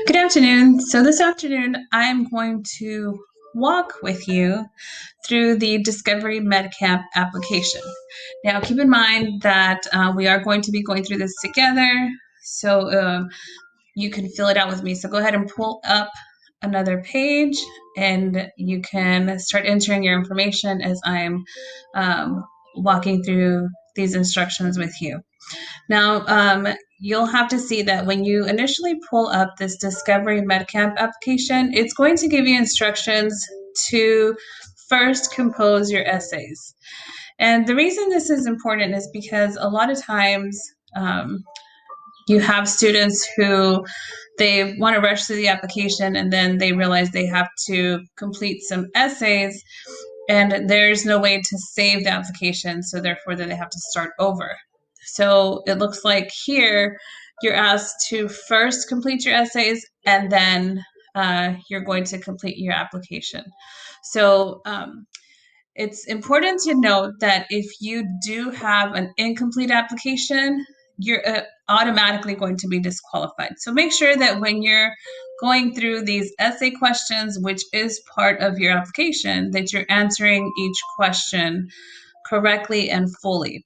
Good afternoon. So this afternoon, I'm going to walk with you through the Discovery MedCamp application. Now, keep in mind that we are going to be going through this together, so you can fill it out with me. So go ahead and pull up another page, and you can start entering your information as I'm walking through these instructions with you. Now, you'll have to see that when you initially pull up this Discovery MedCamp application, it's going to give you instructions to first compose your essays. And the reason this is important is because a lot of times you have students who they want to rush through the application and then they realize they have to complete some essays and there's no way to save the application, so therefore they have to start over. So it looks like here you're asked to first complete your essays and then you're going to complete your application. So it's important to note that if you do have an incomplete application, you're automatically going to be disqualified. So make sure that when you're going through these essay questions, which is part of your application, that you're answering each question correctly and fully.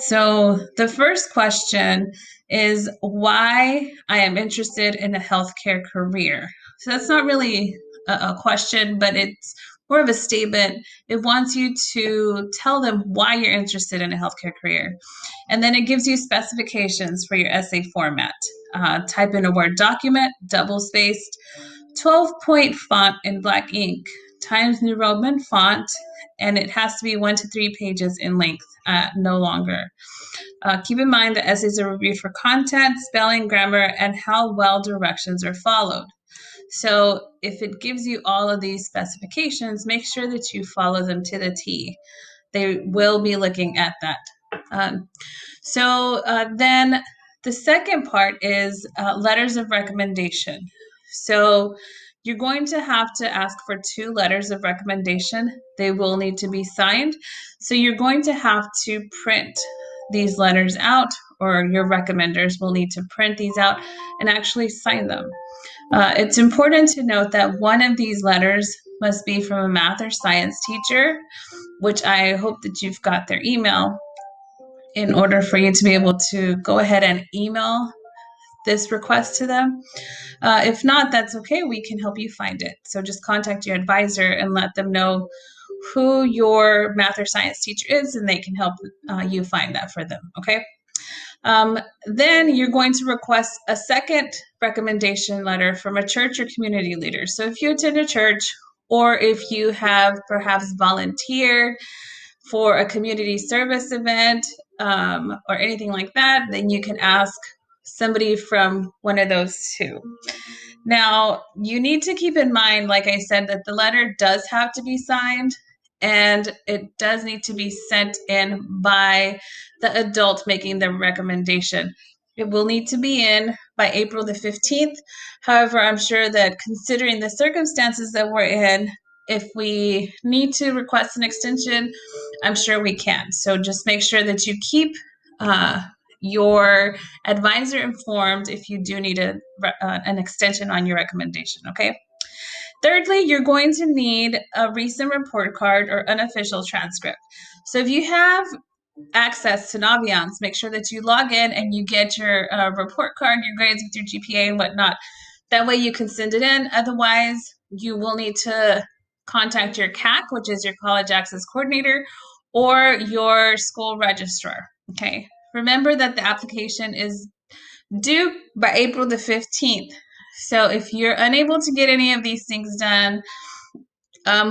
So the first question is why I am interested in a healthcare career. So that's not really a question, but it's more of a statement. It wants you to tell them why you're interested in a healthcare career. And then it gives you specifications for your essay format. Type in a Word document, double spaced, 12-point font in black ink, Times New Roman font, and it has to be 1 to 3 pages in length, no longer. Keep in mind that essays are reviewed for content, spelling, grammar, and how well directions are followed. So if it gives you all of these specifications, make sure that you follow them to the T. They will be looking at that. Then the second part is letters of recommendation. So you're going to have to ask for 2 letters of recommendation. They will need to be signed. So you're going to have to print these letters out, or your recommenders will need to print these out and actually sign them. It's important to note that one of these letters must be from a math or science teacher, which I hope that you've got their email in order for you to be able to go ahead and email this request to them. If not, that's okay. We can help you find it. So just contact your advisor and let them know who your math or science teacher is, and they can help you find that for them, okay? Then you're going to request a second recommendation letter from a church or community leader. So if you attend a church, or if you have perhaps volunteered for a community service event or anything like that, then you can ask somebody from one of those 2. Now, you need to keep in mind, like I said, that the letter does have to be signed and it does need to be sent in by the adult making the recommendation. It will need to be in by April the 15th. However, I'm sure that considering the circumstances that we're in, if we need to request an extension, I'm sure we can. So just make sure that you keep your advisor informed if you do need an extension on your recommendation, okay? Thirdly, you're going to need a recent report card or unofficial transcript. So if you have access to Naviance, make sure that you log in and you get your report card, your grades with your GPA and whatnot. That way you can send it in. Otherwise, you will need to contact your CAC, which is your College Access Coordinator, or your school registrar, okay? Remember that the application is due by April the 15th. So if you're unable to get any of these things done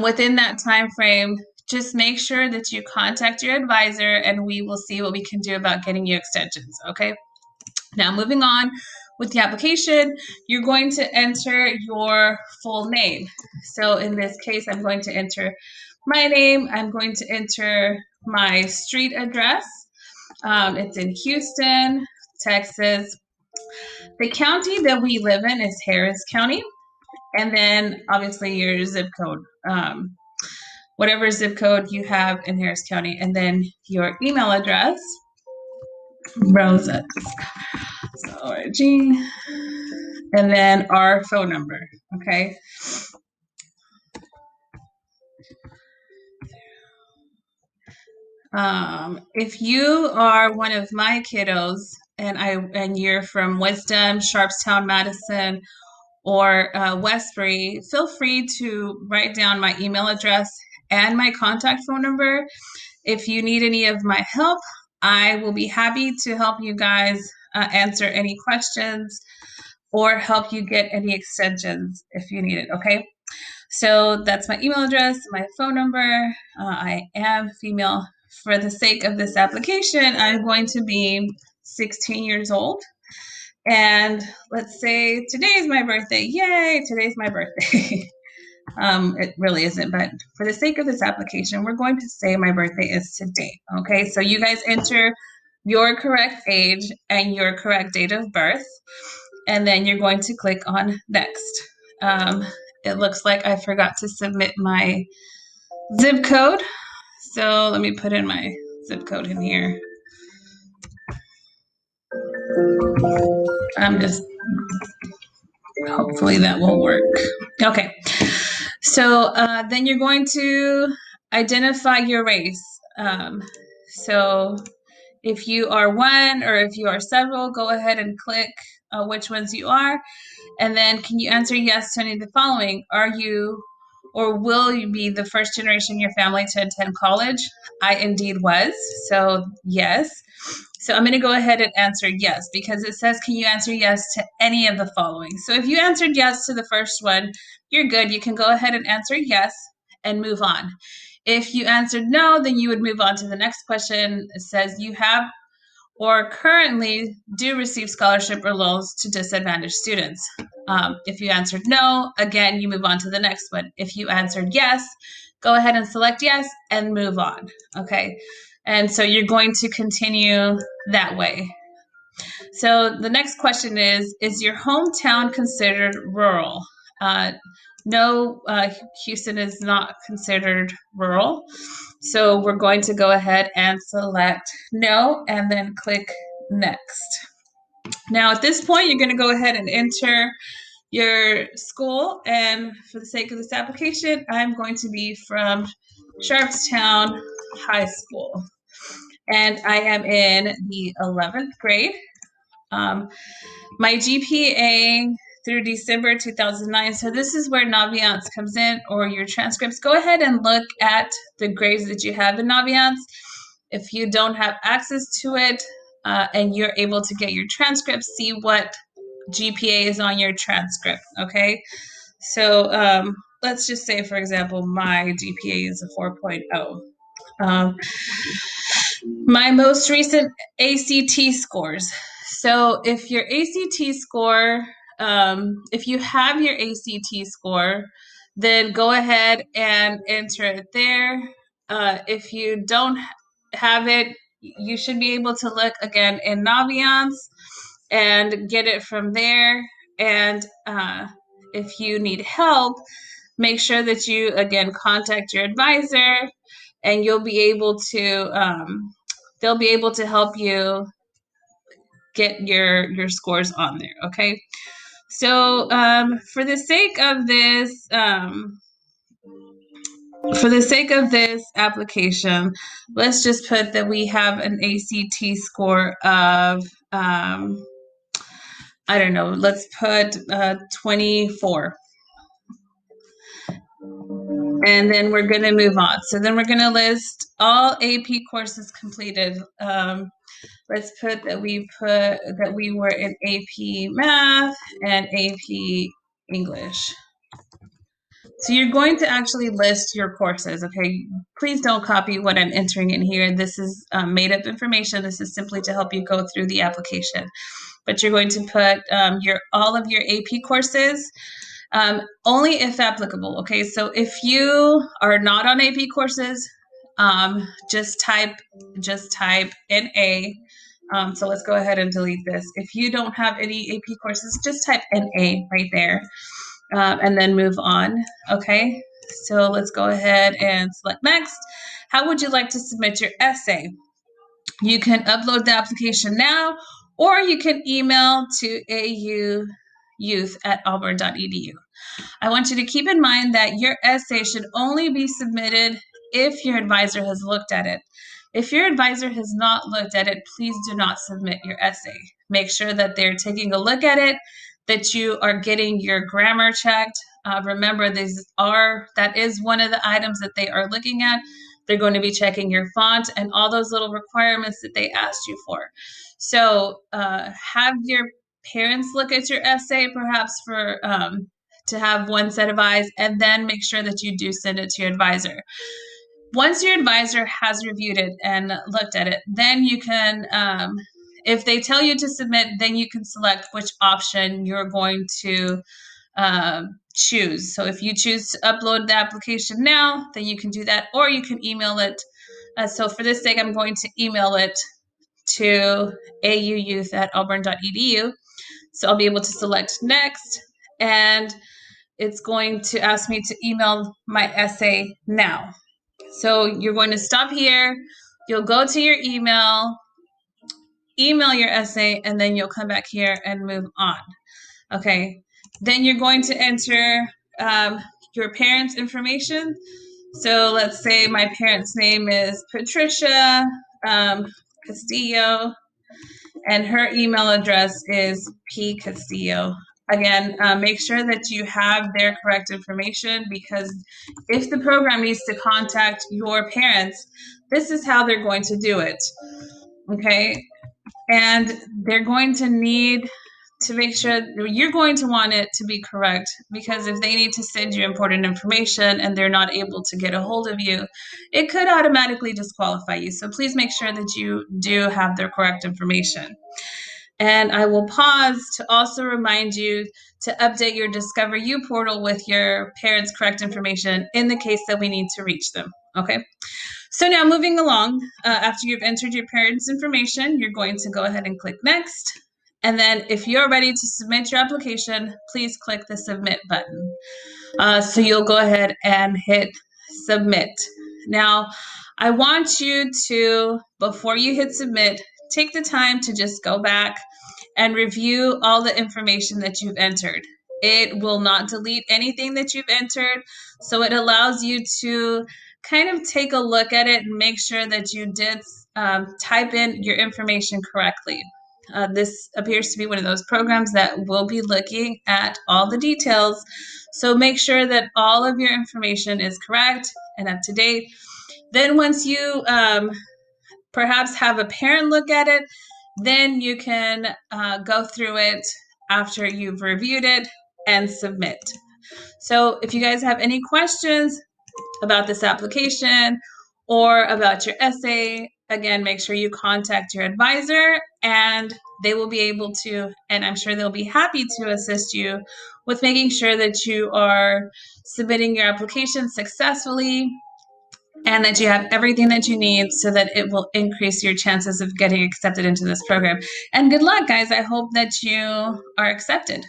within that time frame, just make sure that you contact your advisor and we will see what we can do about getting you extensions, okay? Now, moving on with the application, you're going to enter your full name. So in this case, I'm going to enter my name. I'm going to enter my street address. It's in Houston, Texas. The county that we live in is Harris County. And then obviously your zip code, whatever zip code you have in Harris County. And then your email address, Rosa.org. and then our phone number, okay? If you are one of my kiddos and you're from Wisdom, Sharpstown, Madison, or Westbury, feel free to write down my email address and my contact phone number. If you need any of my help, I will be happy to help you guys answer any questions or help you get any extensions if you need it, okay? So that's my email address, my phone number. I am female. For the sake of this application, I'm going to be 16 years old. And let's say today's my birthday. Yay, today's my birthday. It really isn't, but for the sake of this application, we're going to say my birthday is today. Okay, so you guys enter your correct age and your correct date of birth, and then you're going to click on next. It looks like I forgot to submit my zip code. So let me put in my zip code in here. I'm just, hopefully that will work. Okay. So then you're going to identify your race. So if you are one or if you are several, go ahead and click which ones you are. And then can you answer yes to any of the following? Are you or will you be the first generation in your family to attend college? I indeed was. So yes. So I'm going to go ahead and answer yes because it says, can you answer yes to any of the following? So if you answered yes to the first one, you're good. You can go ahead and answer yes and move on. If you answered no, then you would move on to the next question. It says you have or currently do receive scholarship or loans to disadvantaged students. If you answered no, again, you move on to the next one. If you answered yes, go ahead and select yes and move on, okay? And so you're going to continue that way. So the next question is your hometown considered rural? No, Houston is not considered rural. So we're going to go ahead and select no and then click next. Now at this point, you're going to go ahead and enter your school. And for the sake of this application, I'm going to be from Sharpstown High School. And I am in the 11th grade. My GPA through December 2009. So this is where Naviance comes in, or your transcripts. Go ahead and look at the grades that you have in Naviance. If you don't have access to it and you're able to get your transcripts, see what GPA is on your transcript, okay? So let's just say, for example, my GPA is a 4.0. My most recent ACT scores. So if your ACT score, if you have your ACT score, then go ahead and enter it there. If you don't have it, you should be able to look again in Naviance and get it from there. And if you need help, make sure that you again contact your advisor, and you'll be able to they'll be able to help you get your scores on there. Okay, so for the sake of this application, let's just put that we have an ACT score of I don't know, let's put 24. And then we're going to move on. So then we're going to list all AP courses completed. Let's put that we were in AP Math and AP English. So you're going to actually list your courses, okay? Please don't copy what I'm entering in here. This is made up information. This is simply to help you go through the application. But you're going to put all of your AP courses, only if applicable, okay? So if you are not on AP courses, just type NA. So let's go ahead and delete this. If you don't have any AP courses, just type NA right there, and then move on, okay? So let's go ahead and select next. How would you like to submit your essay? You can upload the application now, or you can email to auyouth@auburn.edu. I want you to keep in mind that your essay should only be submitted if your advisor has looked at it. If your advisor has not looked at it, please do not submit your essay. Make sure that they're taking a look at it, that you are getting your grammar checked. Remember, that is one of the items that they are looking at. They're going to be checking your font and all those little requirements that they asked you for. So have your parents look at your essay, perhaps for to have one set of eyes, and then make sure that you do send it to your advisor. Once your advisor has reviewed it and looked at it, then you can, if they tell you to submit, then you can select which option you're going to choose. So if you choose to upload the application now, then you can do that, or you can email it. So for this sake, I'm going to email it to auyouth@auburn.edu. So I'll be able to select next, and it's going to ask me to email my essay now. So you're going to stop here. You'll go to your email your essay, and then you'll come back here and move on. Okay. Then you're going to enter your parents' information. So let's say my parents' name is Patricia Castillo, and her email address is pcastillo. Again, make sure that you have their correct information, because if the program needs to contact your parents, this is how they're going to do it. Okay. And they're going to need to make sure you're going to want it to be correct, because if they need to send you important information and they're not able to get a hold of you, it could automatically disqualify you. So please make sure that you do have their correct information. And I will pause to also remind you to update your Discover You portal with your parents' correct information in the case that we need to reach them. Okay. So now moving along, after you've entered your parents' information, you're going to go ahead and click Next. And then if you're ready to submit your application, please click the Submit button. So you'll go ahead and hit Submit. Now, I want you to, before you hit Submit, take the time to just go back and review all the information that you've entered. It will not delete anything that you've entered, so it allows you to kind of take a look at it and make sure that you did type in your information correctly. This appears to be one of those programs that will be looking at all the details, so make sure that all of your information is correct and up to date. Then once you perhaps have a parent look at it, then you can go through it after you've reviewed it and submit. So if you guys have any questions about this application or about your essay, again, make sure you contact your advisor, and they will be able to, and I'm sure they'll be happy to assist you with making sure that you are submitting your application successfully and that you have everything that you need so that it will increase your chances of getting accepted into this program. And good luck, guys. I hope that you are accepted.